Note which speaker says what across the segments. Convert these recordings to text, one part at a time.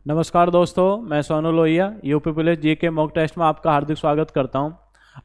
Speaker 1: नमस्कार दोस्तों, मैं Sonu Lohia UP police GK mock test में आपका हार्दिक स्वागत करता हूं।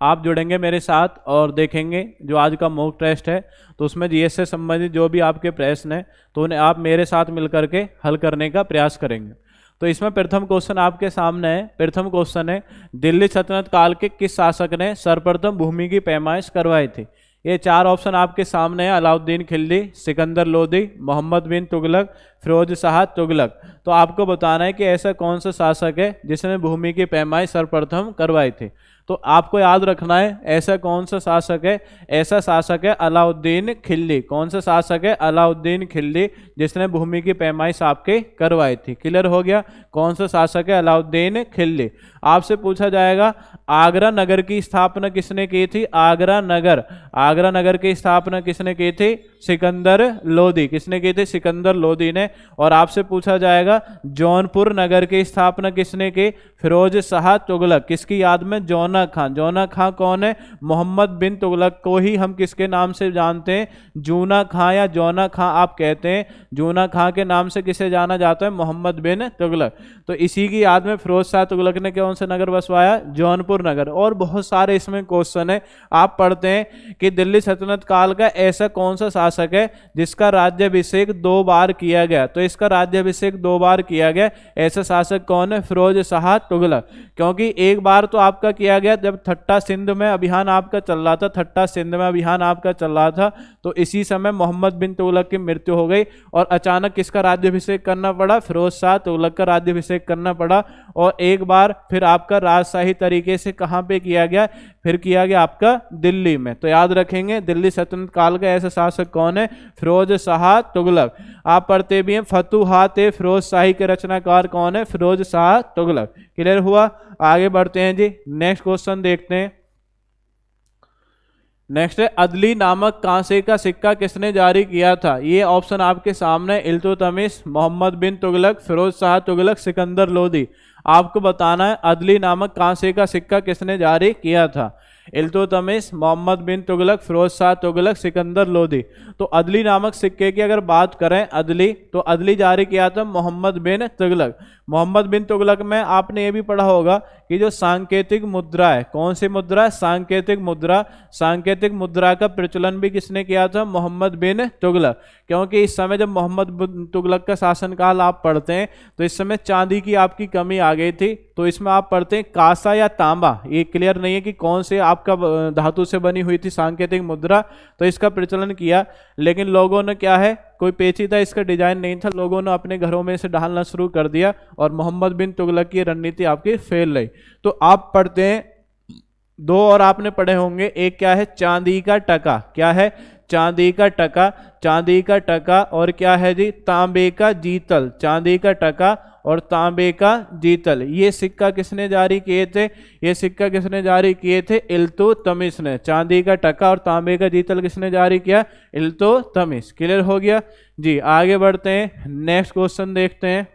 Speaker 1: आप जुड़ेंगे मेरे साथ और देखेंगे जो आज का मॉक टेस्ट है, तो उसमें जीएस से संबंधित जो भी आपके प्रश्न हैं तो उन्हें आप मेरे साथ मिलकर के हल करने का प्रयास करेंगे। तो इसमें प्रथम क्वेश्चन आपके सामने है। प्रथम क्वेश्चन है, दिल्ली सल्तनत काल के किस शासक ने सर्वप्रथम भूमि की पैमाइश करवाई थी? ये चार ऑप्शन आपके सामने है। अलाउद्दीन खिलजी, सिकंदर लोदी, मोहम्मद बिन तुगलक, फिरोज शाह तुगलक। तो आपको बताना है कि ऐसा कौन सा शासक है जिसने भूमि की पैमाइश सर्वप्रथम करवाई थी। तो आपको याद रखना है ऐसा कौन सा शासक है। ऐसा शासक है अलाउद्दीन खिलजी। कौन सा शासक है? अलाउद्दीन खिलजी, जिसने भूमि की पैमाइश आपके करवाई थी। क्लियर हो गया? कौन सा शासक है? अलाउद्दीन खिलजी। आपसे पूछा जाएगा आगरा नगर की स्थापना किसने की थी? आगरा नगर की स्थापना किसने की थी? सिकंदर लोदी। किसने की थी? सिकंदर लोदी ने। और आपसे पूछा जाएगा जौनपुर नगर की स्थापना किसने की? फिरोज शाह तुगलक। किसकी याद में? जौना खां। जौना खां कौन है? मोहम्मद बिन तुगलक को ही हम किसके नाम से जानते हैं? जूना खां या जौना खां आप कहते हैं। जूना खां के नाम से किसे जाना जाता है? मोहम्मद बिन तुगलक। तो इसी की याद में फिरोज शाह तुगलक ने कौन सा नगर बसवाया? जौनपुर नगर। और बहुत सारे इसमें क्वेश्चन है। आप पढ़ते हैं कि दिल्ली सल्तनत काल का ऐसा कौन सा शासक है जिसका राज्याभिषेक 2 बार किया गया? तो इसका राज्याभिषेक 2 बार किया गया। ऐसा शासक कौन है? फिरोज शाह तुगलक। क्योंकि एक बार तो आपका किया गया जब ठट्टा सिंध में अभियान आपका चल रहा था। ठट्टा सिंध में अभियान आपका चल रहा था, तो इसी समय मोहम्मद बिन तुगलक की मृत्यु हो गई और अचानक किसका राज्याभिषेक करना पड़ा? फिरोज शाह तुगलक का राज्याभिषेक करना पड़ा। और एक बार फिर आपका राजशाही तरीके से कहां पे किया गया? फिर किया गया आपका दिल्ली में। तो याद रखेंगे दिल्ली सल्तनत काल का ऐसा शासक कौन है? फिरोज शाह तुगलक। आप पढ़ते भी हैं फतुहात फिरोज शाही के रचनाकार कौन है? फिरोज शाह तुगलक। क्लियर हुआ? आगे बढ़ते हैं जी, नेक्स्ट क्वेश्चन देखते हैं। नेक्स्ट है, अदली नामक कांसे का सिक्का किसने जारी किया था? ये ऑप्शन आपके सामने, इल्तुतमिश, मोहम्मद बिन तुगलक, फिरोज शाह तुगलक, सिकंदर लोदी। आपको बताना है अदली नामक कांसे का सिक्का किसने जारी किया था? इल्तुतमिश, मोहम्मद बिन तुगलक, फिरोज शाह तुगलक, सिकंदर लोदी। तो अदली नामक सिक्के की अगर बात करें, अदली, तो अदली जारी किया था मोहम्मद बिन तुगलक। मोहम्मद बिन तुगलक में आपने ये भी पढ़ा होगा कि जो सांकेतिक मुद्रा है, कौन सी मुद्रा? सांकेतिक मुद्रा। सांकेतिक मुद्रा का प्रचलन भी किसने किया था? मोहम्मद बिन तुगलक। क्योंकि इस समय जब मोहम्मद बिन तुगलक का शासनकाल आप पढ़ते हैं तो इस समय चांदी की आपकी कमी आ गई थी। तो इसमें आप पढ़ते हैं कांसा या तांबा, ये क्लियर नहीं है कि कौन से आपका धातु से बनी हुई थी सांकेतिक मुद्रा। तो इसका प्रचलन किया, लेकिन लोगों ने क्या है, कोई पेचीदा इसका डिजाइन नहीं था, लोगों ने अपने घरों में इसे डालना शुरू कर दिया और मोहम्मद बिन तुगलक की रणनीति आपकी फेल रही। तो आप पढ़ते हैं 2 और आपने पढ़े होंगे। एक क्या है? चांदी का टका। क्या है? चांदी का टका। चांदी का टका। और क्या है जी? तांबे का जीतल। चांदी का टका और तांबे का जीतल। ये सिक्का किसने जारी किए थे? ये सिक्का किसने जारी किए थे? इल्तुतमिश ने। चांदी का टका और तांबे का जीतल किसने जारी किया? इल्तुतमिश। क्लियर हो गया जी? आगे बढ़ते हैं, नेक्स्ट क्वेश्चन देखते हैं।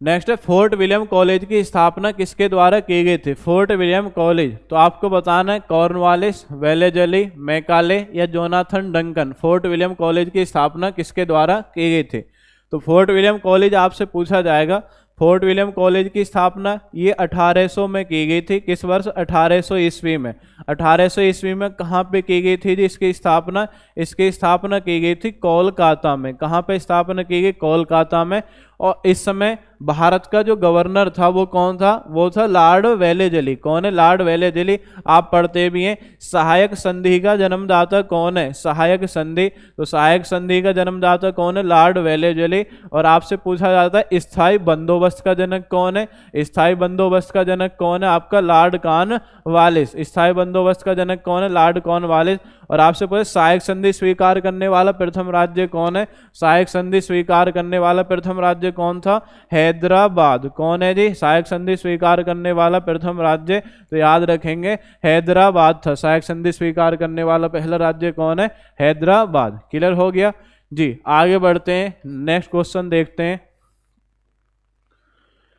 Speaker 1: नेक्स्ट है, फोर्ट विलियम कॉलेज की स्थापना किसके द्वारा की गई थी? Fort William college. तो आपको बताना है कॉर्नवालिस, वेलेजली, मैकाले या Jonathan Duncan. Fort William college की स्थापना किसके द्वारा की गई थी? तो फोर्ट विलियम कॉलेज आपसे पूछा जाएगा। फोर्ट विलियम कॉलेज की स्थापना ये 1800 में की गई थी। किस वर्ष? 1800 ईस्वी में। 1800 ईस्वी में कहाँ पे की गई थी जी इसकी स्थापना? इसकी स्थापना की गई थी कोलकाता में। कहाँ पे स्थापना की गई? कोलकाता में। और इस समय भारत का जो गवर्नर था वो कौन था? वो था लॉर्ड वेलेजली। कौन है? Lord Wellesley. आप पढ़ते भी हैं सहायक संधि का जन्मदाता कौन है? सहायक संधि। तो सहायक संधि का जन्मदाता कौन है? Lord Wellesley. और आपसे पूछा जाता है स्थायी बंदोबस्त का जनक कौन है? स्थायी बंदोबस्त का जनक कौन है? आपका लॉर्ड कॉर्नवालिस। स्थायी बंदोबस्त का जनक कौन है? Lord Cornwallis. और आपसे पूछे सहायक संधि स्वीकार करने वाला प्रथम राज्य कौन है? सहायक संधि स्वीकार करने वाला प्रथम राज्य कौन था? हैदराबाद। कौन है जी सहायक संधि स्वीकार करने वाला प्रथम राज्य? तो याद रखेंगे हैदराबाद था। सहायक संधि स्वीकार करने वाला पहला राज्य कौन है? हैदराबाद। क्लियर हो गया जी? आगे बढ़ते हैं, नेक्स्ट क्वेश्चन देखते हैं।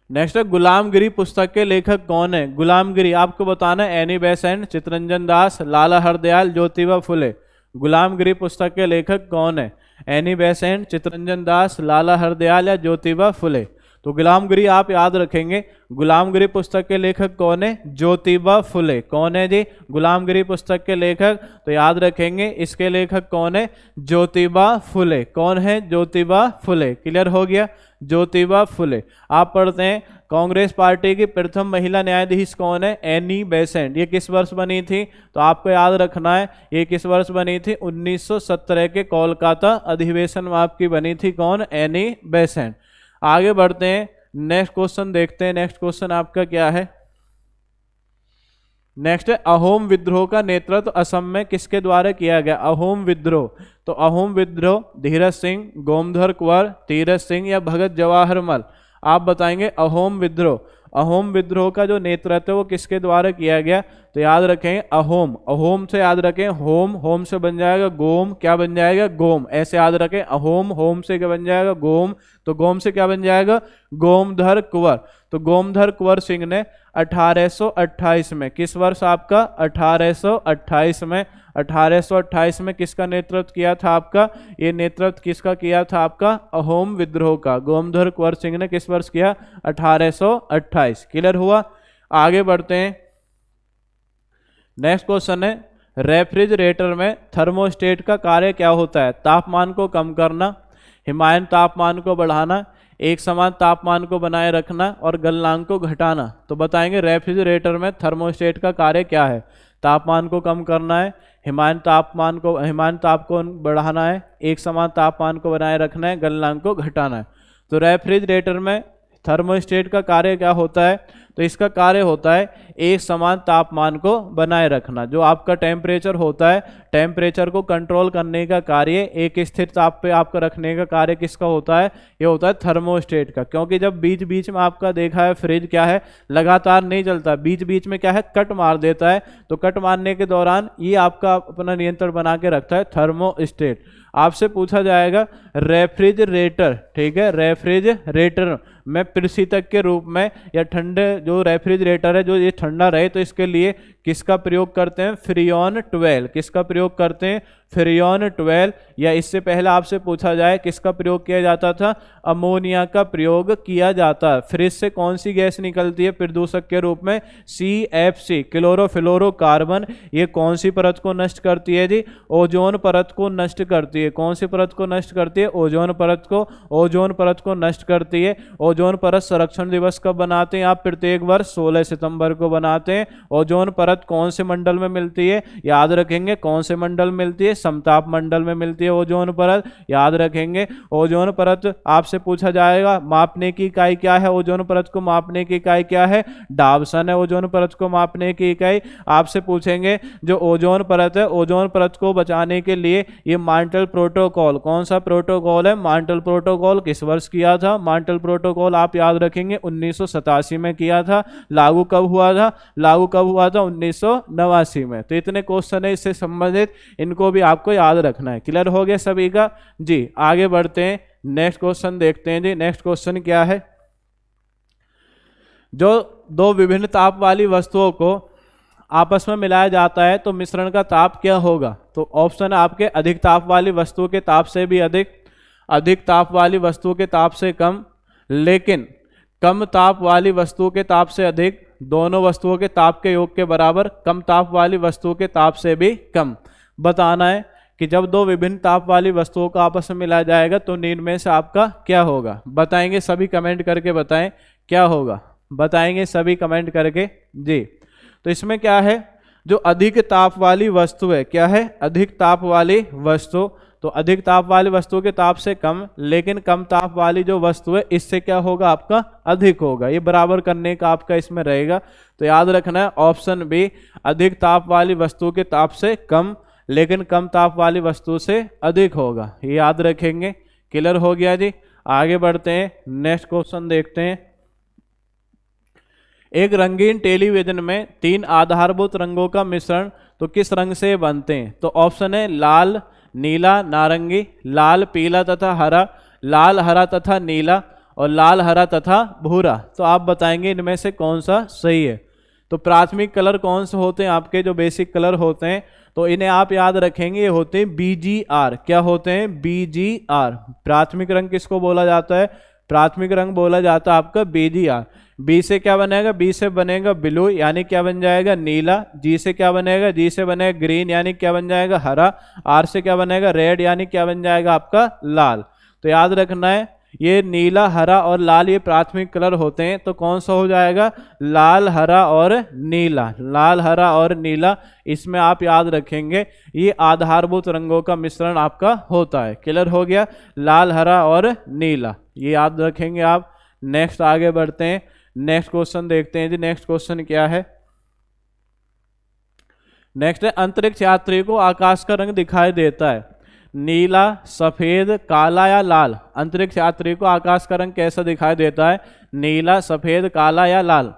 Speaker 1: नेक्स्ट है, गुलामगिरी पुस्तक के लेखक कौन है? गुलामगिरी आपको बताना है एनी बेसेंट, चित्तरंजन दास, लाला हरदयाल, ज्योतिबा फुले। गुलामगिरी पुस्तक के लेखक कौन है? एनी बेसेंट, चित्तरंजन दास, लाला हरदयाल या ज्योतिबा फुले। तो गुलामगिरी आप याद रखेंगे, गुलामगिरी पुस्तक के लेखक कौन है? ज्योतिबा फुले। कौन है जी? गुलामगिरी पुस्तक के लेखक। तो याद रखेंगे इसके लेखक कौन है? ज्योतिबा फुले। कौन है? ज्योतिबा फुले। क्लियर हो गया? ज्योतिबा फुले। आप पढ़ते हैं कांग्रेस पार्टी की प्रथम महिला न्यायाधीश कौन है? Annie Besant. ये किस वर्ष बनी थी? तो आपको याद रखना है ये किस वर्ष बनी थी? 1917 के कोलकाता अधिवेशन में आपकी बनी थी। कौन? Annie Besant. आगे बढ़ते हैं, नेक्स्ट क्वेश्चन देखते हैं। नेक्स्ट क्वेश्चन आपका क्या है? नेक्स्ट है अहोम विद्रोह का नेतृत्व असम में किसके द्वारा किया गया? अहोम विद्रोह। तो अहोम विद्रोह धीरज सिंह, गोमधर कुंवर, तीरथ सिंह या भगत जवाहर मल। आप बताएंगे अहोम विद्रोह। अहोम विद्रोह का जो नेतृत्व वो किसके द्वारा किया गया? तो याद रखें अहोम, अहोम से याद रखें होम, होम से बन जाएगा गोम, क्या बन जाएगा? गोम। ऐसे याद रखें अहोम, होम से क्या बन जाएगा? गोम। तो गोम से क्या बन जाएगा? गोमधर कुंवर। तो गोमधर कुंवर सिंह ने 1828 में, किस वर्ष आपका? 1828 में, 1828 में किसका नेतृत्व किया था आपका? ये नेतृत्व किसका किया था आपका? अहोम विद्रोह का। गोमधर कुंवर सिंह ने किस वर्ष किया? 1828। क्लियर हुआ? आगे बढ़ते हैं, नेक्स्ट क्वेश्चन है रेफ्रिजरेटर में थर्मोस्टेट का कार्य क्या होता है? तापमान को कम करना, हिमायन तापमान को बढ़ाना, एक समान तापमान को बनाए रखना और गलनांक को घटाना। तो बताएंगे रेफ्रिजरेटर में थर्मोस्टेट का कार्य क्या है? तापमान को कम करना है, हिमायन ताप को बढ़ाना है, एक समान तापमान को बनाए रखना है, गलनांक को घटाना है। तो रेफ्रिजरेटर में थर्मोस्टेट का कार्य क्या होता है? तो इसका कार्य होता है एक समान तापमान को बनाए रखना। जो आपका टेम्परेचर होता है, टेम्परेचर को कंट्रोल करने का कार्य, एक स्थिर ताप पे आपका रखने का कार्य किसका होता है? ये होता है थर्मोस्टेट का। क्योंकि जब बीच बीच में आपका देखा है फ्रिज क्या है, लगातार नहीं चलता, बीच बीच में क्या है, कट मार देता है। तो कट मारने के दौरान ये आपका अपना नियंत्रण बना के रखता है थर्मोस्टेट। आपसे पूछा जाएगा रेफ्रिजरेटर, ठीक है, रेफ्रिजरेटर में प्रशीतक के रूप में या ठंडे जो रेफ्रिजरेटर है जो ये ठंडा रहे तो इसके लिए किसका प्रयोग करते हैं? फ्रीऑन 12। किसका प्रयोग करते हैं? फ्रीऑन 12। या इससे पहले आपसे पूछा जाए किसका प्रयोग किया जाता था? अमोनिया का प्रयोग किया जाता है। फ्रिज से कौन सी गैस निकलती है प्रदूषक के रूप में? CFC, chlorofluorocarbon. ये कौन सी परत को नष्ट करती है जी? ओजोन परत को नष्ट करती है। कौन सी परत को नष्ट करती है? ओजोन परत को। ओजोन परत को नष्ट करती है। ओजोन परत संरक्षण दिवस कब बनाते हैं आप? प्रत्येक वर्ष 16 सितंबर को बनाते हैं। ओजोन परत कौन से मंडल में मिलती है? याद रखेंगे कौन से मंडल मिलती है? समताप मंडल में मिलती है ओजोन परत। याद रखेंगे ओजोन परत आपसे पूछा जाएगा मापने की इकाई क्या है? ओजोन परत को मापने की इकाई क्या है? डावसन है ओजोन परत को मापने की इकाई। आपसे पूछेंगे जो ओजोन परत है, ओजोन परत को बचाने के लिए ये मॉन्ट्रियल प्रोटोकॉल, कौन सा प्रोटोकॉल है? मॉन्ट्रियल प्रोटोकॉल किस वर्ष किया था? मॉन्ट्रियल प्रोटोकॉल आप याद रखेंगे 1987 में किया था। लागू कब हुआ था? लागू कब हुआ था? 1989 में। तो इतने क्वेश्चन है इससे संबंधित, इनको भी आपको याद रखना है। क्लियर हो गया सभी का जी? आगे बढ़ते हैं, नेक्स्ट क्वेश्चन देखते हैं जी। नेक्स्ट क्वेश्चन क्या है? जो दो विभिन्न ताप वाली वस्तुओं को आपस में मिलाया जाता है तो मिश्रण का ताप क्या होगा? तो ऑप्शन है आपके अधिक ताप वाली वस्तुओं के ताप से भी अधिक, अधिक ताप वाली वस्तुओं के ताप से कम, लेकिन कम ताप वाली वस्तुओं के ताप से अधिक, दोनों वस्तुओं के ताप के योग के बराबर, कम ताप वाली वस्तुओं के ताप से भी कम। बताना है कि जब दो विभिन्न ताप वाली वस्तुओं को आपस में मिलाया जाएगा तो निम्न में से आपका क्या होगा? बताएंगे सभी, कमेंट करके बताएं क्या होगा। बताएंगे सभी कमेंट करके जी। तो इसमें क्या है? जो अधिक ताप वाली वस्तु है, क्या है? अधिक ताप वाली वस्तु। तो अधिक ताप वाली वस्तु के ताप से कम, लेकिन कम ताप वाली जो वस्तु है इससे क्या होगा? आपका अधिक होगा। ये बराबर करने का आपका इसमें रहेगा। तो याद रखना है ऑप्शन बी, अधिक ताप वाली वस्तु के ताप से कम लेकिन कम ताप वाली वस्तु से अधिक होगा। ये याद रखेंगे। क्लियर हो गया जी? आगे बढ़ते हैं, नेक्स्ट क्वेश्चन देखते हैं। एक रंगीन टेलीविजन में 3 आधारभूत रंगों का मिश्रण तो किस रंग से बनते हैं? तो ऑप्शन है लाल, नीला, नारंगी, लाल, पीला तथा हरा, लाल, हरा तथा नीला और लाल, हरा तथा भूरा। तो आप बताएंगे इनमें से कौन सा सही है? तो प्राथमिक कलर कौन से होते हैं आपके, जो बेसिक कलर होते हैं, तो इन्हें आप याद रखेंगे, ये होते हैं BGR। क्या होते हैं? BGR। प्राथमिक रंग किसको बोला जाता है? प्राथमिक रंग बोला जाता है आपका BGR। बी से क्या बनेगा? बी से बनेगा ब्लू, यानी क्या बन जाएगा? नीला। जी से क्या बनेगा? जी से बनेगा ग्रीन, यानी क्या बन जाएगा? हरा। आर से क्या बनेगा? रेड, यानी क्या बन जाएगा आपका? लाल। तो याद रखना है, ये नीला, हरा और लाल ये प्राथमिक कलर होते हैं। तो कौन सा हो जाएगा? लाल, हरा और नीला। लाल, हरा और नीला, इसमें आप याद रखेंगे ये आधारभूत रंगों का मिश्रण आपका होता है। क्लियर हो गया? लाल, हरा और नीला, ये याद रखेंगे आप। नेक्स्ट आगे बढ़ते हैं, नेक्स्ट क्वेश्चन देखते हैं जी। नेक्स्ट क्वेश्चन क्या है? नेक्स्ट है, अंतरिक्ष यात्री को आकाश का रंग दिखाई देता है नीला, सफेद, काला या लाल। अंतरिक्ष यात्री को आकाश का रंग कैसा दिखाई देता है? नीला, सफेद, काला या लाल।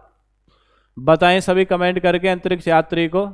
Speaker 1: बताएं सभी कमेंट करके, अंतरिक्ष यात्री को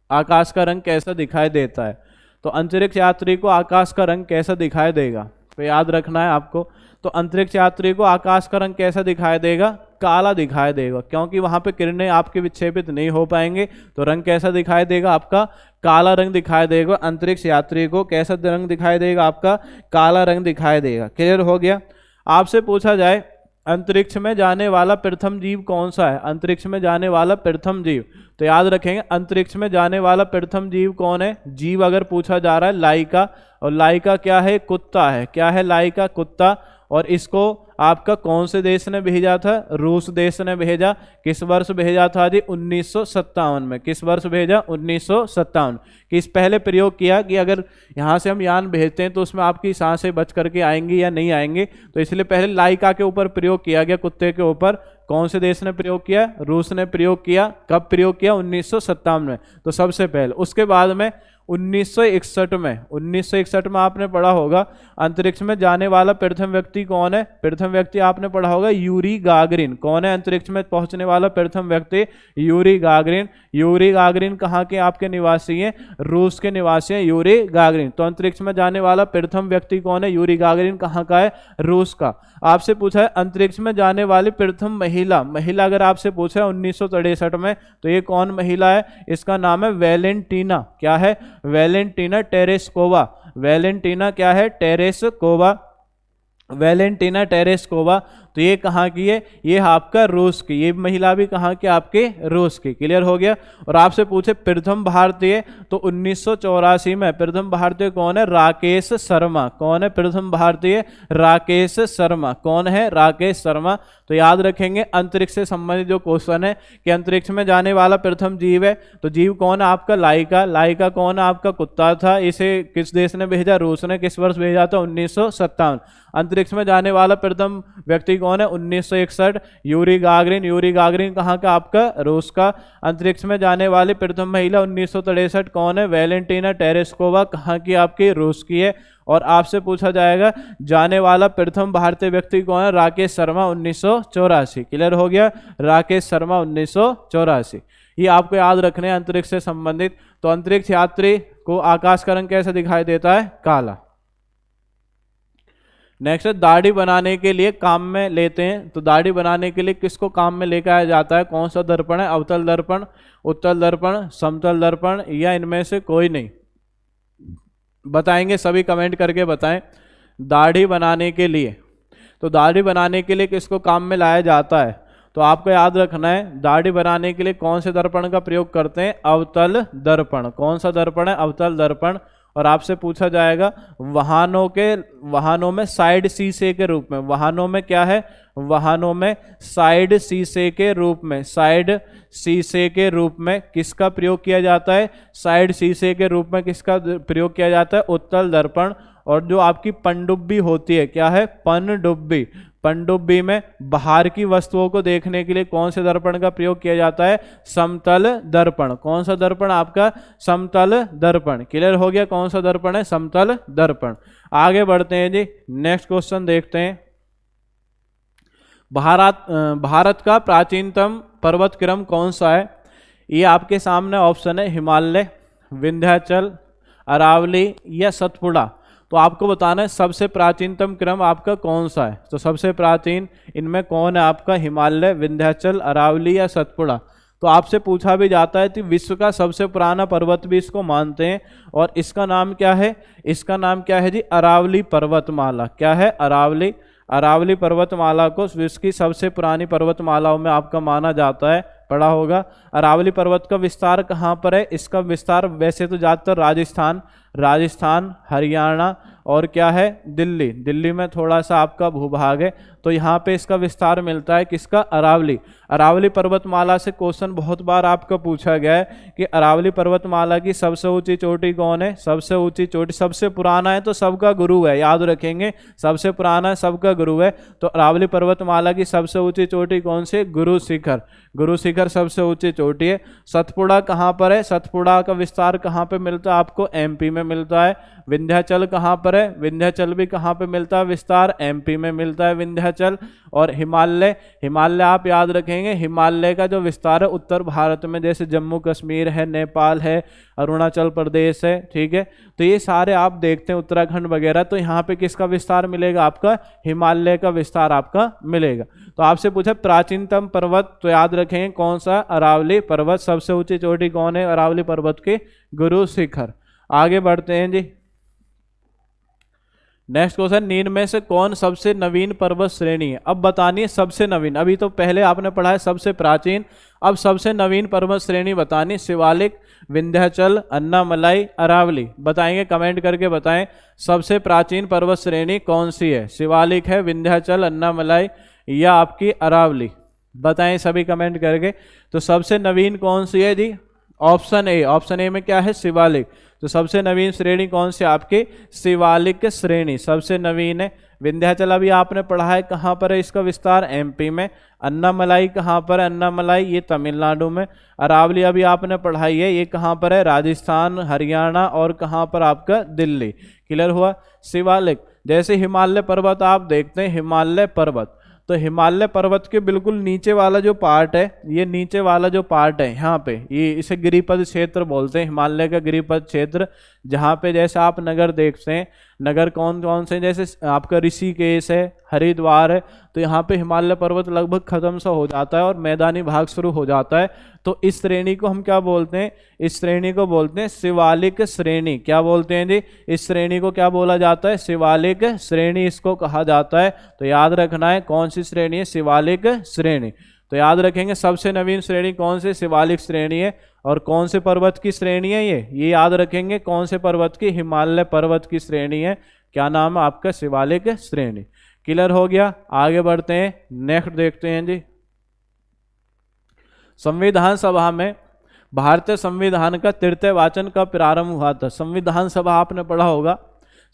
Speaker 1: आकाश का रंग कैसा दिखाई देता है। तो अंतरिक्ष यात्री को आकाश का रंग कैसा दिखाई देगा, तो याद रखना है आपको। तो अंतरिक्ष यात्री को आकाश का रंग कैसा दिखाई देगा? काला दिखाई देगा, क्योंकि वहां पे किरणें आपके विक्षेपित नहीं हो पाएंगे। तो रंग कैसा दिखाई देगा आपका? काला रंग दिखाई देगा। अंतरिक्ष यात्री को कैसा रंग दिखाई देगा आपका? काला रंग दिखाई देगा। क्लियर हो गया? आपसे पूछा जाए अंतरिक्ष में जाने वाला प्रथम जीव कौन सा है? अंतरिक्ष में जाने वाला प्रथम जीव, तो याद रखेंगे अंतरिक्ष में जाने वाला प्रथम जीव कौन है? जीव अगर पूछा जा रहा है, लाइका। और लाइका क्या है? कुत्ता है। क्या है? लाइका, कुत्ता। और इसको आपका कौन से देश ने भेजा था? रूस देश ने भेजा। किस वर्ष भेजा था जी? 1957 में। किस वर्ष भेजा? 1957। किस पहले प्रयोग किया कि अगर यहाँ से हम यान भेजते हैं तो उसमें आपकी सांसें बच करके आएंगी या नहीं आएंगी, तो इसलिए पहले लाइका के ऊपर प्रयोग किया गया, कुत्ते के ऊपर। कौन से देश ने प्रयोग किया? रूस ने प्रयोग किया। कब प्रयोग किया? 1957 में। तो सबसे पहले, उसके बाद में 1961 में आपने पढ़ा होगा अंतरिक्ष में जाने वाला प्रथम व्यक्ति कौन है? प्रथम व्यक्ति आपने पढ़ा होगा यूरी गागरिन। कौन है अंतरिक्ष में पहुंचने वाला प्रथम व्यक्ति? Yuri Gagarin. यूरी गागरिन कहाँ के आपके निवासी हैं? रूस के निवासी हैं यूरी गागरिन। तो अंतरिक्ष में जाने वाला प्रथम व्यक्ति कौन है? Yuri Gagarin. कहाँ का है? रूस का। आपसे पूछा है अंतरिक्ष में जाने वाली प्रथम महिला। महिला अगर आपसे पूछा है 1963 में, तो ये कौन महिला है? इसका नाम है वेलेंटीना। क्या है? Valentina Tereshkova. वेलेंटीना क्या है? टेरेस्कोवा। Valentina Tereshkova. तो ये कहाँ की है? ये आपका रूस की। ये महिला भी कहाँ की? आपके रूस की। क्लियर हो गया? और आपसे पूछे प्रथम भारतीय, तो 1984 में प्रथम भारतीय कौन है? राकेश शर्मा। कौन है प्रथम भारतीय? राकेश शर्मा। कौन है? राकेश शर्मा। तो याद रखेंगे अंतरिक्ष से संबंधित जो क्वेश्चन है कि अंतरिक्ष में जाने वाला प्रथम जीव है, तो जीव कौन है आपका? लाइका। लाइका कौन है आपका? कुत्ता था। इसे किस देश ने भेजा? रूस ने। किस वर्ष भेजा था? 1957। अंतरिक्ष में जाने वाला प्रथम व्यक्ति कौन है? 1961। Yuri Gagarin. यूरी गागरिन कहाँ का? आपका रूस का। अंतरिक्ष में जाने वाली प्रथम महिला 1963 कौन है? Valentina Tereshkova. कहाँ की? आपकी रूस की है। और आपसे पूछा जाएगा जाने वाला प्रथम भारतीय व्यक्ति कौन है? राकेश शर्मा 1984। क्लियर हो गया? राकेश शर्मा 1984। ये आपको याद रखने हैं अंतरिक्ष से संबंधित। तो अंतरिक्ष यात्री को आकाश का रंग कैसा दिखाई देता है? काला। नेक्स्ट, दाढ़ी बनाने के लिए काम में लेते हैं। तो दाढ़ी बनाने के लिए किसको काम में लेकर आया जाता है? कौन सा दर्पण है? अवतल दर्पण, उत्तल दर्पण, समतल दर्पण, या इनमें से कोई नहीं? बताएंगे सभी कमेंट करके बताएं। दाढ़ी बनाने के लिए, तो दाढ़ी बनाने के लिए किसको काम में लाया जाता है? तो आपको याद रखना है दाढ़ी बनाने के लिए कौन से दर्पण का प्रयोग करते हैं? अवतल दर्पण। कौन सा दर्पण है? अवतल दर्पण। और आपसे पूछा जाएगा वाहनों में साइड शीशे के रूप में। वाहनों में क्या है? वाहनों में साइड शीशे के रूप में। साइड शीशे के रूप में किसका प्रयोग किया जाता है? साइड शीशे के रूप में किसका प्रयोग किया जाता है? उत्तल दर्पण। और जो आपकी पनडुब्बी होती है, क्या है? पनडुब्बी। पनडुब्बी में बाहर की वस्तुओं को देखने के लिए कौन से दर्पण का प्रयोग किया जाता है? समतल दर्पण। कौन सा दर्पण आपका? समतल दर्पण। क्लियर हो गया? कौन सा दर्पण है? समतल दर्पण। आगे बढ़ते हैं जी, नेक्स्ट क्वेश्चन देखते हैं। भारत का प्राचीनतम पर्वत क्रम कौन सा है? ये आपके सामने ऑप्शन है हिमालय, विंध्याचल, अरावली या सतपुड़ा। तो आपको बताना है सबसे प्राचीनतम क्रम आपका कौन सा है। तो सबसे प्राचीन इनमें कौन है आपका? हिमालय, विंध्याचल, अरावली या सतपुड़ा। तो तो आपसे पूछा भी जाता है कि विश्व का सबसे पुराना पर्वत भी इसको मानते हैं, और इसका नाम क्या है? इसका नाम क्या है जी? अरावली पर्वतमाला। क्या है? अरावली। अरावली पर्वतमाला को विश्व की सबसे पुरानी पर्वतमालाओं में आपका माना जाता है, पढ़ा होगा। अरावली पर्वत का विस्तार कहाँ पर है? इसका विस्तार वैसे तो ज़्यादातर राजस्थान, हरियाणा और क्या है? दिल्ली। दिल्ली में थोड़ा सा आपका भूभाग है, तो यहाँ पे इसका विस्तार मिलता है किसका? अरावली। अरावली पर्वतमाला से क्वेश्चन बहुत बार आपका पूछा गया है कि अरावली पर्वतमाला की सबसे ऊंची चोटी कौन है? सबसे ऊंची चोटी, सबसे पुराना है तो सबका गुरु है, याद रखेंगे, सबसे पुराना है सबका गुरु है। तो अरावली पर्वतमाला की सबसे ऊंची चोटी कौन सी? गुरु शिखर। गुरु शिखर सबसे ऊंची चोटी है। सतपुड़ा कहाँ पर है? सतपुड़ा का विस्तार कहाँ पे मिलता है आपको? एमपी में मिलता है। विंध्याचल कहाँ पर है? विंध्याचल भी कहाँ पे मिलता है विस्तार? एमपी में मिलता है विंध्याचल। और हिमालय, हिमालय आप याद रखेंगे, हिमालय का जो विस्तार है उत्तर भारत में, जैसे जम्मू कश्मीर है, नेपाल है, अरुणाचल प्रदेश है, ठीक है। तो ये सारे आप देखते हैं उत्तराखंड वगैरह, तो यहाँ पे किसका विस्तार मिलेगा आपका? हिमालय का विस्तार आपका मिलेगा। तो आपसे पूछा प्राचीनतम पर्वत, तो याद रखेंगे कौन सा? अरावली पर्वत। सबसे ऊंची चोटी कौन है अरावली पर्वत की? गुरु शिखर। आगे बढ़ते हैं जी। नेक्स्ट क्वेश्चन, निम्न में से कौन सबसे नवीन पर्वत श्रेणी है? अब बतानी सबसे नवीन। अभी तो पहले आपने पढ़ा है सबसे प्राचीन, अब सबसे नवीन पर्वत श्रेणी बतानी। शिवालिक, विंध्याचल, अन्नामलाई, अरावली। बताएंगे, कमेंट करके बताएं सबसे प्राचीन पर्वत श्रेणी कौन सी है? शिवालिक है, विंध्याचल, अन्नामलाई या आपकी अरावली? बताएं सभी कमेंट करके। तो सबसे नवीन कौन सी है जी? Option A. ऑप्शन ए में क्या है? शिवालिक। तो सबसे नवीन श्रेणी कौन सी आपकी? शिवालिक श्रेणी सबसे नवीन है। विंध्याचल अभी आपने पढ़ा है, कहाँ पर है इसका विस्तार? एमपी में। अन्नामलाई कहाँ पर है? अन्नामलाई ये तमिलनाडु में। अरावली अभी आपने पढ़ाई है, ये कहाँ पर है? राजस्थान, हरियाणा और कहाँ पर आपका? दिल्ली। क्लियर हुआ? शिवालिक, जैसे हिमालय पर्वत आप देखते हैं, हिमालय पर्वत, तो हिमालय पर्वत के बिल्कुल नीचे वाला जो पार्ट है, ये नीचे वाला जो पार्ट है यहाँ पे, ये इसे गिरिपद क्षेत्र बोलते हैं, हिमालय का गिरिपद क्षेत्र। जहाँ पे जैसे आप नगर देखते हैं, नगर कौन कौन से, जैसे आपका ऋषिकेश है, हरिद्वार है, तो यहाँ पे हिमालय पर्वत लगभग खत्म सा हो जाता है और मैदानी भाग शुरू हो जाता है। तो इस श्रेणी को हम क्या बोलते हैं? इस श्रेणी को बोलते हैं शिवालिक श्रेणी। क्या बोलते हैं जी? इस श्रेणी को क्या बोला जाता है? शिवालिक श्रेणी इसको कहा जाता है। तो याद रखना है कौन सी श्रेणी है? शिवालिक श्रेणी। तो याद रखेंगे सबसे नवीन श्रेणी कौन सी? शिवालिक श्रेणी है। और कौन से पर्वत की श्रेणी है ये याद रखेंगे, कौन से पर्वत की? हिमालय पर्वत की श्रेणी है। क्या नाम है आपका? शिवालिक श्रेणी। क्लियर हो गया? आगे बढ़ते हैं, नेक्स्ट देखते हैं जी। संविधान सभा में भारतीय संविधान का तृतीय वाचन कब प्रारंभ हुआ था? संविधान सभा आपने पढ़ा होगा,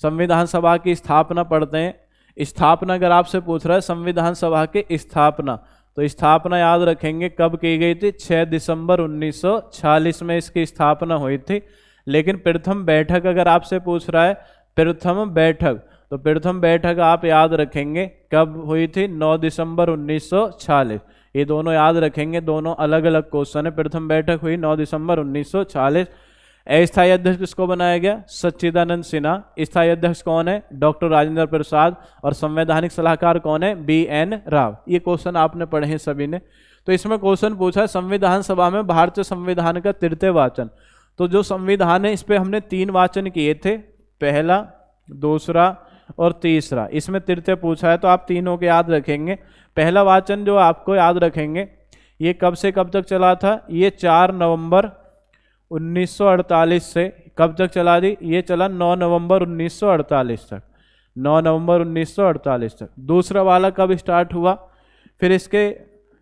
Speaker 1: संविधान सभा की स्थापना पढ़ते हैं। स्थापना अगर आपसे पूछ रहा है संविधान सभा की स्थापना, तो स्थापना याद रखेंगे कब की गई थी? 6 दिसंबर 1946 में इसकी स्थापना हुई थी। लेकिन प्रथम बैठक अगर आपसे पूछ रहा है, प्रथम बैठक, तो प्रथम बैठक आप याद रखेंगे कब हुई थी? 9 दिसंबर 1946। ये दोनों याद रखेंगे, दोनों अलग अलग क्वेश्चन है। प्रथम बैठक हुई 9 दिसंबर 1946। अस्थायी अध्यक्ष किसको बनाया गया? सच्चिदानंद सिन्हा। स्थायी अध्यक्ष कौन है? डॉक्टर राजेंद्र प्रसाद। और संवैधानिक सलाहकार कौन है? BN राव। ये क्वेश्चन आपने पढ़े हैं सभी ने। तो इसमें क्वेश्चन पूछा संविधान सभा में भारतीय संविधान का तृतीय वाचन। तो जो संविधान है इस पे हमने 3 वाचन किए थे, पहला, दूसरा और तीसरा। इसमें तृतीय पूछा है तो आप तीनों के याद रखेंगे। पहला वाचन जो आपको याद रखेंगे, ये कब से कब तक चला था? ये 4 नवंबर 1948 से कब तक चला दी? ये चला 9 नवंबर 1948 तक, 9 नवंबर 1948 तक। दूसरा वाला कब स्टार्ट हुआ? फिर इसके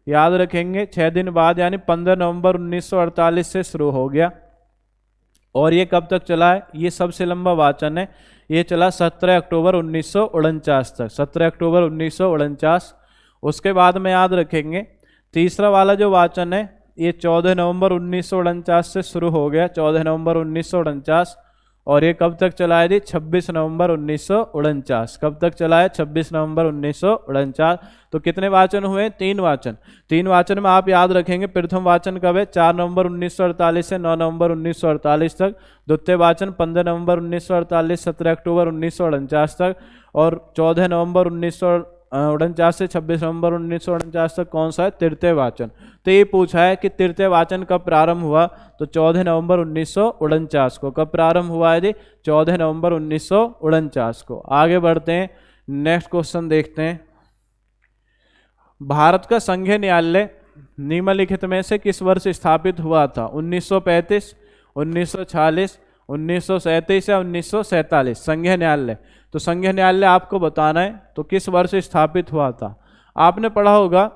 Speaker 1: याद रखेंगे 6 दिन बाद, यानी 15 नवंबर 1948 से शुरू हो गया। और ये कब तक चला है? ये सबसे लंबा वाचन है, ये चला 17 अक्टूबर 1949 तक, 17 अक्टूबर 1949। उसके बाद में याद रखेंगे तीसरा वाला जो वाचन है, ये 14 नवंबर 1949 से शुरू हो गया, 14 नवंबर 1949। और ये कब तक चला है जी? 26 नवंबर 1949। कब तक चला है? 26 नवंबर 1949। तो कितने वाचन हुए? 3 वाचन। 3 वाचन में आप याद रखेंगे प्रथम वाचन कब है? 4 नवंबर 1948 से 9 नवंबर 1948 तक। द्वितीय वाचन 15 नवंबर 1948 17 अक्टूबर 1949 तक। और 14 नवंबर 1949 से 26 नवंबर 1949 तक कौन सा है? तृतीय वाचन। तो ये पूछा है कि तृतीय वाचन कब प्रारंभ हुआ, तो 14 नवंबर 1949 को। कब प्रारंभ हुआ है जी? 14 नवंबर 1949 को। आगे बढ़ते हैं, नेक्स्ट क्वेश्चन देखते हैं। भारत का संघीय न्यायालय निम्नलिखित में से किस वर्ष स्थापित हुआ था? 1935, 1946, 1937 या 1947? संघीय न्यायालय, तो संघीय न्यायालय आपको बताना है तो किस वर्ष स्थापित हुआ था। आपने पढ़ा होगा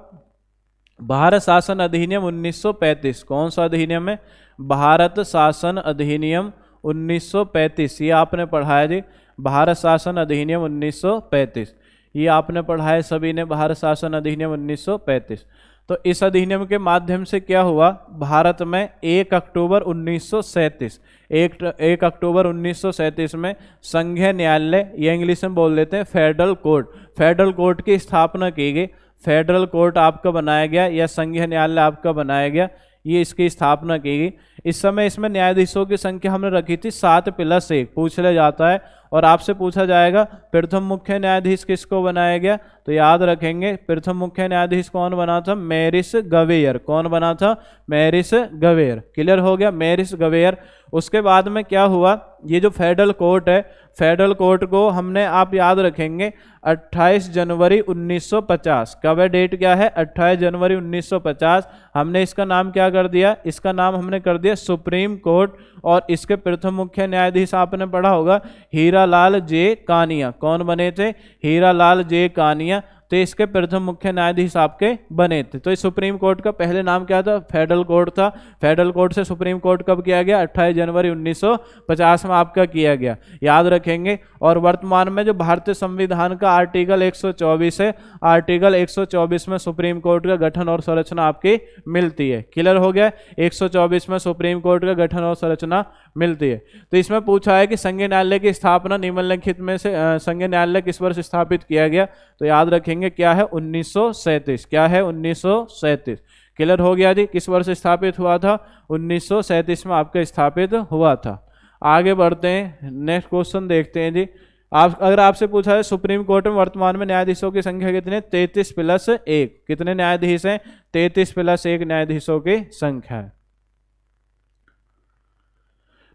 Speaker 1: भारत शासन अधिनियम 1935। कौन सा अधिनियम है? भारत शासन अधिनियम 1935। ये आपने पढ़ा है जी, भारत शासन अधिनियम 1935। ये आपने पढ़ा है सभी ने, भारत शासन अधिनियम 1935। तो इस अधिनियम के माध्यम से क्या हुआ? भारत में 1 अक्टूबर 1937 1 अक्टूबर 1937 में संघीय न्यायालय, ये इंग्लिश में बोल देते हैं फेडरल कोर्ट, फेडरल कोर्ट की स्थापना की गई। फेडरल कोर्ट आपका बनाया गया या संघीय न्यायालय आपका बनाया गया, ये इसकी स्थापना की गई। इस समय इसमें न्यायाधीशों की संख्या हमने रखी थी 7+1। पूछ लिया जाता है और आपसे पूछा जाएगा प्रथम मुख्य न्यायाधीश किसको बनाया गया, तो याद रखेंगे प्रथम मुख्य न्यायाधीश कौन बना था? मैरिस गवेयर। कौन बना था? मैरिस गवेयर। क्लियर हो गया, मैरिस गवेयर। उसके बाद में क्या हुआ? ये जो फेडरल कोर्ट है, फेडरल कोर्ट को हमने, आप याद रखेंगे, 28 जनवरी 1950। कब है? डेट क्या है? 28 जनवरी 1950। हमने इसका नाम क्या कर दिया? इसका नाम हमने कर दिया सुप्रीम कोर्ट। और इसके प्रथम मुख्य न्यायाधीश आपने पढ़ा होगा हीरालाल जे कानिया। कौन बने थे? हीरालाल जे कानिया। तो इसके प्रथम मुख्य न्यायाधीश आपके बने थे। तो इस सुप्रीम कोर्ट का पहले नाम क्या था? फेडरल कोर्ट था। फेडरल कोर्ट से सुप्रीम कोर्ट कब किया गया? 28 जनवरी 1950 में आपका किया गया, याद रखेंगे। और वर्तमान में जो भारतीय संविधान का आर्टिकल 124 है, आर्टिकल 124 में सुप्रीम कोर्ट का गठन और संरचना आपकी मिलती है। क्लियर हो गया, 124 में सुप्रीम कोर्ट का गठन और संरचना मिलती है। तो इसमें पूछा है कि संघीय न्यायालय की स्थापना निम्नलिखित में से संघीय न्यायालय किस वर्ष स्थापित किया गया, तो याद रखेंगे क्या है? 1937। क्या है? 1937। क्लियर हो गया जी, किस वर्ष स्थापित हुआ था? 1937 में आपका स्थापित हुआ था। आगे बढ़ते हैं, नेक्स्ट क्वेश्चन देखते हैं जी। अगर आपसे पूछा है सुप्रीम कोर्ट में वर्तमान में न्यायाधीशों की संख्या कितनी है? 33+1। कितने न्यायाधीश हैं? 33+1 न्यायाधीशों की संख्या है।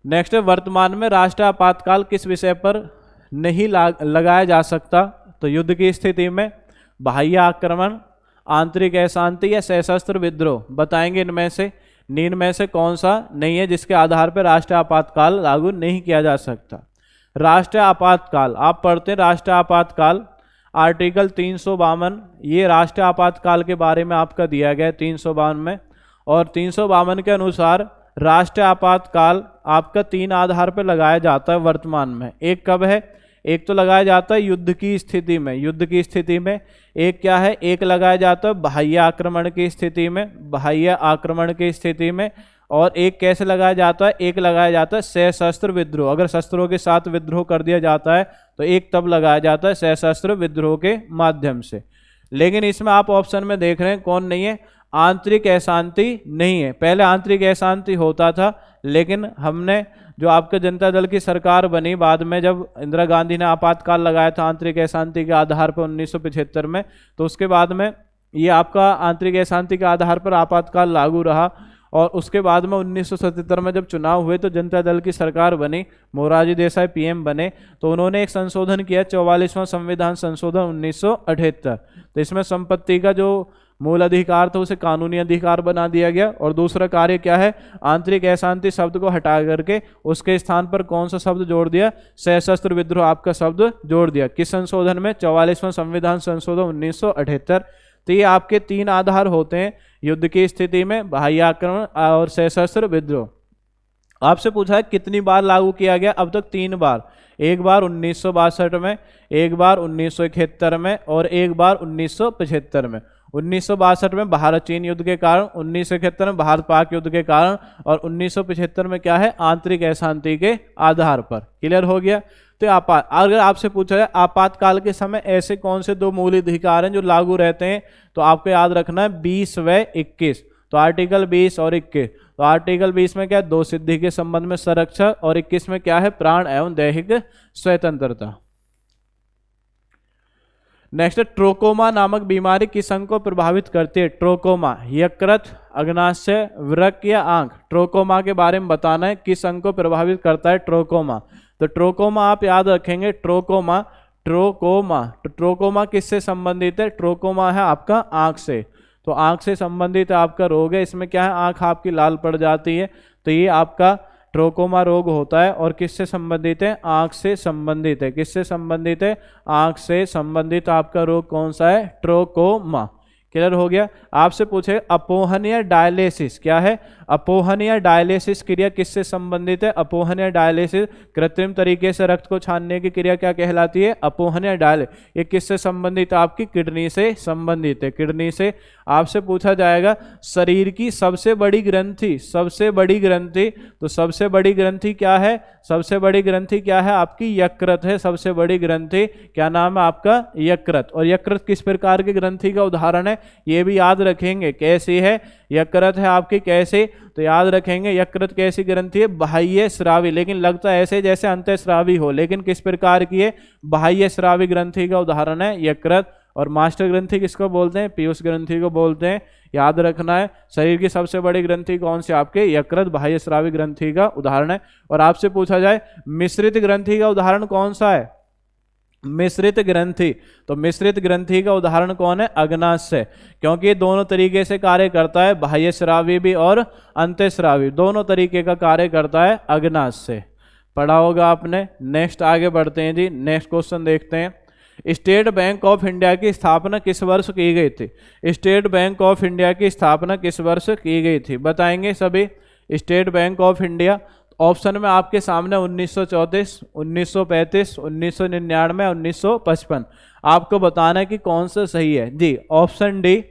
Speaker 1: नेक्स्ट है, वर्तमान में राष्ट्रीय आपातकाल किस विषय पर नहीं लगाया जा सकता, तो युद्ध की स्थिति में, बाह्य आक्रमण, आंतरिक अशांति या सशस्त्र विद्रोह। बताएंगे इनमें से कौन सा नहीं है जिसके आधार पर राष्ट्रीय आपातकाल लागू नहीं किया जा सकता। राष्ट्रीय आपातकाल आप पढ़ते हैं, राष्ट्रीय आपातकाल आर्टिकल 352, ये राष्ट्रीय आपातकाल के बारे में आपका दिया गया है 352 में। और 352 के अनुसार राष्ट्रीय आपातकाल आपका 3 आधार पर लगाया जाता है वर्तमान में। एक कब है? एक तो लगाया जाता है युद्ध की स्थिति में, युद्ध की स्थिति में। एक क्या है? एक लगाया जाता है बाह्य आक्रमण की स्थिति में, बाह्य आक्रमण की स्थिति में। और एक कैसे लगाया जाता है? एक लगाया जाता है सशस्त्र विद्रोह, अगर शस्त्रों के साथ विद्रोह कर दिया जाता है तो एक तब लगाया जाता है सशस्त्र विद्रोह के माध्यम से। लेकिन इसमें आप ऑप्शन में देख रहे हैं कौन नहीं है? आंतरिक अशांति नहीं है। पहले आंतरिक अशांति होता था, लेकिन हमने जो आपके जनता दल की सरकार बनी बाद में, जब इंदिरा गांधी ने आपातकाल लगाया था आंतरिक अशांति के आधार पर 1975 में, तो उसके बाद में ये आपका आंतरिक अशांति के आधार पर आपातकाल लागू रहा। और उसके बाद में 1977 में जब चुनाव हुए तो जनता दल की सरकार बनी, मोरारजी देसाई पीएम बने, तो उन्होंने एक संशोधन किया, 44वां संविधान संशोधन 1978। तो इसमें संपत्ति का जो मूल अधिकार था उसे कानूनी अधिकार बना दिया गया। और दूसरा कार्य क्या है? आंतरिक अशांति शब्द को हटा करके उसके स्थान पर कौन सा शब्द जोड़ दिया? सशस्त्र विद्रोह आपका शब्द जोड़ दिया। किस संशोधन में? 44वां संविधान संशोधन 1978। तो ये आपके 3 आधार होते हैं युद्ध की स्थिति में, बाह्य आक्रमण और सशस्त्र विद्रोह। आपसे पूछा है कितनी बार लागू किया गया? अब तक 3 बार। एक बार 1962 में, एक बार 1971 में और एक बार 1975 में। 1962 में भारत चीन युद्ध के कारण, 1971 में भारत पाक युद्ध के कारण, और 1975 में क्या है? आंतरिक अशांति के आधार पर। क्लियर हो गया। तो अगर आपसे पूछा जाए आपातकाल के समय ऐसे कौन से 2 मूल अधिकार हैं जो लागू रहते हैं, तो आपको याद रखना है 20 व 21। तो आर्टिकल 20 और 21। तो आर्टिकल 20 में क्या है? 2 सिद्धि के संबंध में संरक्षण, और 21 में क्या है? प्राण एवं दैहिक स्वतंत्रता। नेक्स्ट, ट्रोकोमा नामक बीमारी किस अंग को प्रभावित करती है? ट्रोकोमा, यकृत, अग्नाशय, वृक्क या आंख? ट्रोकोमा के बारे में बताना है, किस अंग को प्रभावित करता है ट्रोकोमा। तो ट्रोकोमा आप याद रखेंगे, ट्रोकोमा तो ट्रोकोमा किससे संबंधित है? ट्रोकोमा है आपका आंख से, तो आंख से संबंधित आपका रोग है। इसमें क्या है, आंख आपकी लाल पड़ जाती है, तो ये आपका ट्रोकोमा रोग होता है। और किससे संबंधित है? आंख से संबंधित है। किससे संबंधित है? आंख से संबंधित आपका रोग कौन सा है? ट्रोकोमा। क्लियर हो गया। आपसे पूछे अपोहन या डायलिसिस क्या है? अपोहन या डायलिसिस क्रिया किससे संबंधित है? अपोहन या डायलिसिस, कृत्रिम तरीके से रक्त को छानने की क्रिया क्या कहलाती है? अपोहन या डायलिसिस। ये किससे संबंधित है? आपकी किडनी से संबंधित है, किडनी से। आपसे पूछा जाएगा शरीर की सबसे बड़ी ग्रंथि, सबसे बड़ी ग्रंथि, तो सबसे बड़ी ग्रंथि क्या है? सबसे बड़ी ग्रंथि क्या है? आपकी यकृत है। सबसे बड़ी ग्रंथि क्या नाम है आपका? यकृत। और यकृत किस प्रकार की ग्रंथि का उदाहरण है? ये भी याद रखेंगे, कैसी है? यकृत है आपकी कैसे? तो याद रखेंगे यकृत कैसी ग्रंथि है? बाह्य स्रावी, लेकिन लगता है ऐसे जैसे अंतःस्रावी हो, लेकिन किस प्रकार की है? बाह्य स्रावी ग्रंथि का उदाहरण है यकृत। और मास्टर ग्रंथि किसको बोलते हैं? पीयूष ग्रंथि को बोलते हैं। याद रखना है, शरीर की सबसे बड़ी ग्रंथि कौन सी? आपके यकृत, बाह्य स्रावी ग्रंथि का उदाहरण है। और आपसे पूछा जाए मिश्रित ग्रंथि का उदाहरण कौन सा है? मिश्रित ग्रंथि, तो मिश्रित ग्रंथि का उदाहरण कौन है? अग्नाशय, क्योंकि ये दोनों तरीके से कार्य करता है, बाह्य स्रावी भी और अंतःस्रावी, दोनों तरीके का कार्य करता है अग्नाशय। पढ़ा होगा आपने। नेक्स्ट आगे बढ़ते हैं जी, नेक्स्ट क्वेश्चन देखते हैं। स्टेट बैंक ऑफ इंडिया की स्थापना किस वर्ष की गई थी? स्टेट बैंक ऑफ इंडिया की स्थापना किस वर्ष की गई थी? बताएंगे सभी। State bank of India option में आपके सामने 1934, 1935, 1999, 1955। आपको बताना है कि कौन सा सही है जी। ऑप्शन डी,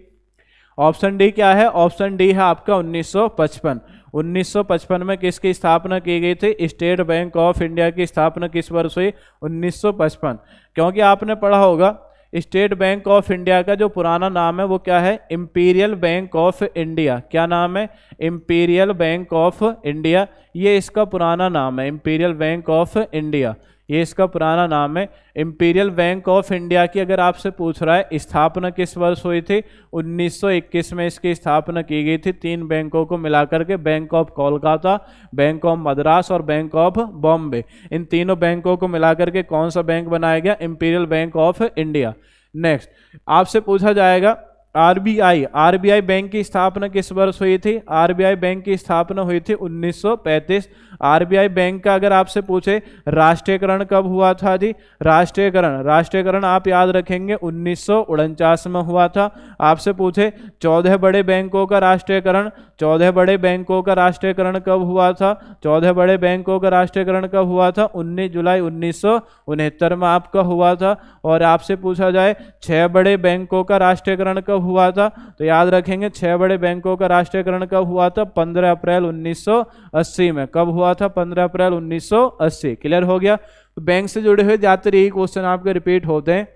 Speaker 1: ऑप्शन डी क्या है? ऑप्शन डी है आपका 1955। 1955 में किसकी स्थापना की गई थी? स्टेट बैंक ऑफ इंडिया की स्थापना किस वर्ष हुई? 1955। क्योंकि आपने पढ़ा होगा स्टेट बैंक ऑफ इंडिया का जो पुराना नाम है वो क्या है? Imperial bank of India. क्या नाम है? इंपीरियल बैंक ऑफ इंडिया, ये इसका पुराना नाम है। इंपीरियल बैंक ऑफ इंडिया, ये इसका पुराना नाम है। इंपीरियल बैंक ऑफ इंडिया की अगर आपसे पूछ रहा है स्थापना किस वर्ष हुई थी? 1921 में इसकी स्थापना की गई थी। 3 बैंकों को मिलाकर के, bank of Kolkata, bank of Madras और बैंक ऑफ बॉम्बे, इन तीनों बैंकों को मिलाकर के कौन सा बैंक बनाया गया? Imperial bank of India. Next आपसे पूछा जाएगा आरबीआई, आरबीआई बैंक की स्थापना किस वर्ष हुई थी? आरबीआई बैंक की स्थापना हुई थी 1935। आरबीआई बैंक का अगर आपसे पूछे राष्ट्रीयकरण कब हुआ था जी? राष्ट्रीयकरण, राष्ट्रीयकरण आप याद रखेंगे 1949 में हुआ था। आपसे पूछे 14 बड़े बैंकों का राष्ट्रीयकरण, 14 बड़े बैंकों का राष्ट्रीयकरण कब हुआ था? 14 बड़े बैंकों का राष्ट्रीयकरण कब हुआ था? 19 जुलाई 1969 में आपका हुआ था। और आपसे पूछा जाए 6 बड़े बैंकों का राष्ट्रीयकरण कब हुआ था? तो याद रखेंगे 6 बड़े बैंकों का राष्ट्रीयकरण कब हुआ था? 15 अप्रैल 1980 में। कब हुआ था? 15 अप्रैल 1980। क्लियर हो गया। तो बैंक से जुड़े हुए ज्यादातर यही क्वेश्चन आपके रिपीट होते हैं।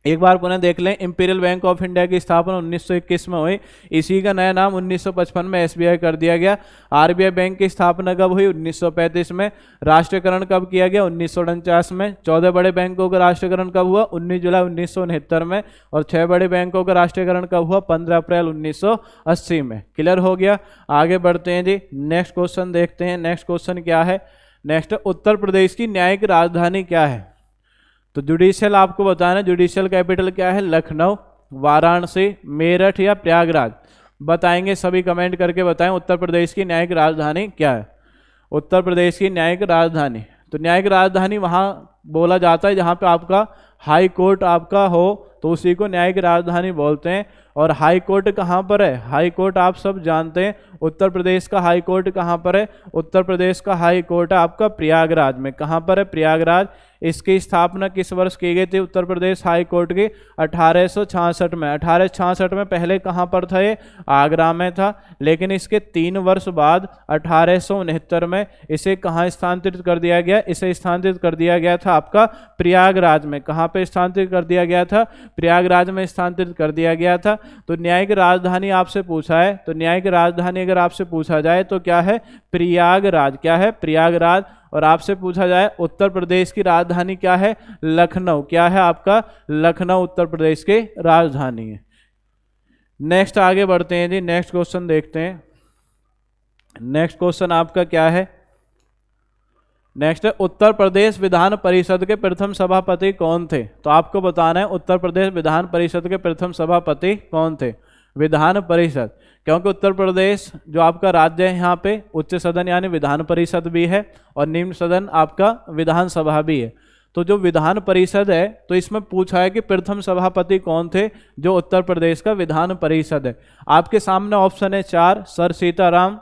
Speaker 1: एक बार पुनः देख लें, इंपीरियल बैंक ऑफ इंडिया की स्थापना 1921 में हुई, इसी का नया नाम 1955 में एसबीआई कर दिया गया। आरबीआई बैंक की स्थापना कब हुई? 1935 में। राष्ट्रीयकरण कब किया गया? 1949 में। 14 बड़े बैंकों का राष्ट्रीयकरण कब हुआ? 19 जुलाई 1969 में। और 6 बड़े बैंकों का राष्ट्रीयकरण कब हुआ? 15 अप्रैल 1980 में। क्लियर हो गया। आगे बढ़ते हैं जी, नेक्स्ट क्वेश्चन देखते हैं। नेक्स्ट क्वेश्चन क्या है? नेक्स्ट, उत्तर प्रदेश की न्यायिक राजधानी क्या है? तो जुडिशियल आपको बताना, जुडिशियल कैपिटल क्या है? लखनऊ, वाराणसी, मेरठ या प्रयागराज? बताएंगे सभी, कमेंट करके बताएं उत्तर प्रदेश की न्यायिक राजधानी क्या है? उत्तर प्रदेश की न्यायिक राजधानी, तो न्यायिक राजधानी वहाँ बोला जाता है जहाँ पे आपका हाई कोर्ट आपका हो, तो उसी को न्यायिक राजधानी बोलते हैं। और हाई कोर्ट कहाँ पर है? हाई कोर्ट आप सब जानते हैं, उत्तर प्रदेश का हाई कोर्ट कहाँ पर है? उत्तर प्रदेश का हाई कोर्ट है आपका प्रयागराज में। कहाँ पर है? प्रयागराज। इसकी स्थापना किस वर्ष की गई थी उत्तर प्रदेश हाई कोर्ट की? 1866 में। 1866 में पहले कहाँ पर था ये? आगरा में था, लेकिन इसके 3 वर्ष बाद 1869 में इसे कहाँ स्थानांतरित कर दिया गया? इसे स्थानांतरित कर दिया गया था आपका प्रयागराज में। कहाँ पे स्थानांतरित कर दिया गया था? प्रयागराज में स्थानांतरित कर दिया गया था। तो न्यायिक राजधानी आपसे पूछा है, तो न्यायिक राजधानी अगर आपसे पूछा जाए तो क्या है? प्रयागराज। क्या है? प्रयागराज। और आपसे पूछा जाए उत्तर प्रदेश की राजधानी क्या है, लखनऊ। क्या है आपका, लखनऊ उत्तर प्रदेश की राजधानी है। नेक्स्ट आगे बढ़ते हैं जी, नेक्स्ट क्वेश्चन देखते हैं। नेक्स्ट क्वेश्चन आपका क्या है, नेक्स्ट है उत्तर प्रदेश विधान परिषद के प्रथम सभापति कौन थे। तो आपको बताना है उत्तर प्रदेश विधान परिषद के प्रथम सभापति कौन थे। विधान परिषद, क्योंकि उत्तर प्रदेश जो आपका राज्य है यहाँ पे उच्च सदन यानी विधान परिषद भी है और निम्न सदन आपका विधानसभा भी है। तो जो विधान परिषद है तो इसमें पूछा है कि प्रथम सभापति कौन थे जो उत्तर प्रदेश का विधान परिषद है। आपके सामने ऑप्शन है 4, सर सीताराम,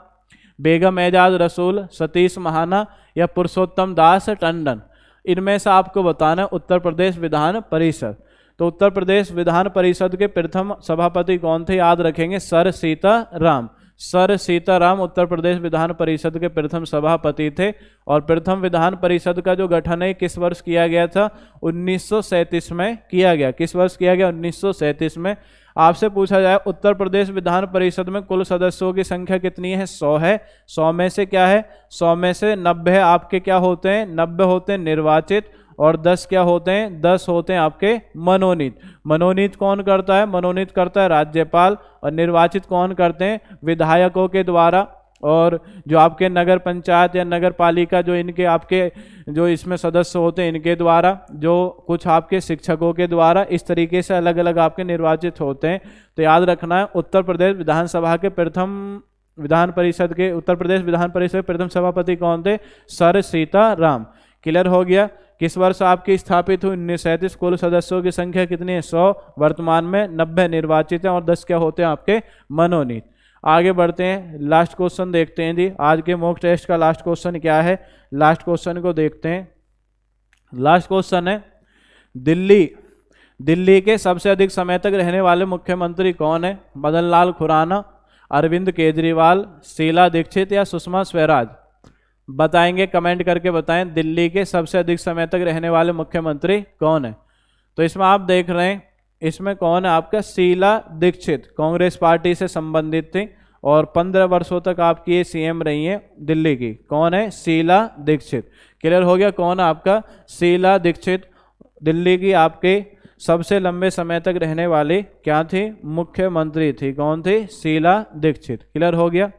Speaker 1: बेगम एजाज रसूल, सतीश महाना या पुरुषोत्तम दास टंडन। इनमें से आपको बताना है उत्तर प्रदेश विधान परिषद। तो उत्तर प्रदेश विधान परिषद के प्रथम सभापति कौन थे, याद रखेंगे सर सीताराम। सर सीताराम उत्तर प्रदेश विधान परिषद के प्रथम सभापति थे। और प्रथम विधान परिषद का जो गठन है किस वर्ष किया गया था, 1937 में किया गया। किस वर्ष किया गया, 1937 में। आपसे पूछा जाए उत्तर प्रदेश विधान परिषद में कुल सदस्यों की संख्या कितनी है, 100 है। 100 में से क्या है, 100 में से 90 आपके क्या होते हैं, 90 होते हैं निर्वाचित और 10 क्या होते हैं, 10 होते हैं आपके मनोनीत। मनोनीत कौन करता है, मनोनीत करता है राज्यपाल और निर्वाचित कौन करते हैं, विधायकों के द्वारा। और जो आपके नगर पंचायत या नगर पालिका जो इनके आपके जो इसमें सदस्य होते हैं इनके द्वारा, जो कुछ आपके शिक्षकों के द्वारा, इस तरीके से अलग अलग आपके निर्वाचित होते हैं। तो याद रखना है उत्तर प्रदेश विधानसभा के प्रथम विधान परिषद के उत्तर प्रदेश विधान परिषद के प्रथम सभापति कौन थे, सर सीताराम। क्लियर हो गया। किस वर्ष आपकी स्थापित हुई, 1937। कुल सदस्यों की संख्या कितनी है, 100। वर्तमान में 90 निर्वाचित हैं और 10 क्या होते हैं आपके मनोनीत। आगे बढ़ते हैं, लास्ट क्वेश्चन देखते हैं जी। आज के मॉक टेस्ट का लास्ट क्वेश्चन क्या है, लास्ट क्वेश्चन को देखते हैं। लास्ट क्वेश्चन है दिल्ली के सबसे अधिक समय तक रहने वाले मुख्यमंत्री कौन है। मदन लाल खुराना, अरविंद केजरीवाल, शीला दीक्षित या सुषमा स्वराज। बताएंगे, कमेंट करके बताएं दिल्ली के सबसे अधिक समय तक रहने वाले मुख्यमंत्री कौन है। तो इसमें आप देख रहे हैं, इसमें कौन है आपका, शीला दीक्षित, कांग्रेस पार्टी से संबंधित थी और 15 वर्षों तक आपकी ये सीएम रही हैं दिल्ली की। कौन है, शीला दीक्षित। क्लियर हो गया, कौन है आपका, शीला दीक्षित दिल्ली की आपके सबसे लंबे समय तक रहने वाली क्या थी, मुख्यमंत्री थी। कौन थी, शीला दीक्षित। क्लियर हो गया।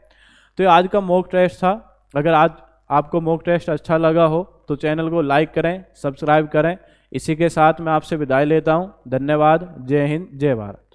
Speaker 1: तो आज का मॉक टेस्ट था। अगर आज आपको मॉक टेस्ट अच्छा लगा हो तो चैनल को लाइक करें, सब्सक्राइब करें। इसी के साथ मैं आपसे विदाई लेता हूं। धन्यवाद। जय हिंद, जय भारत।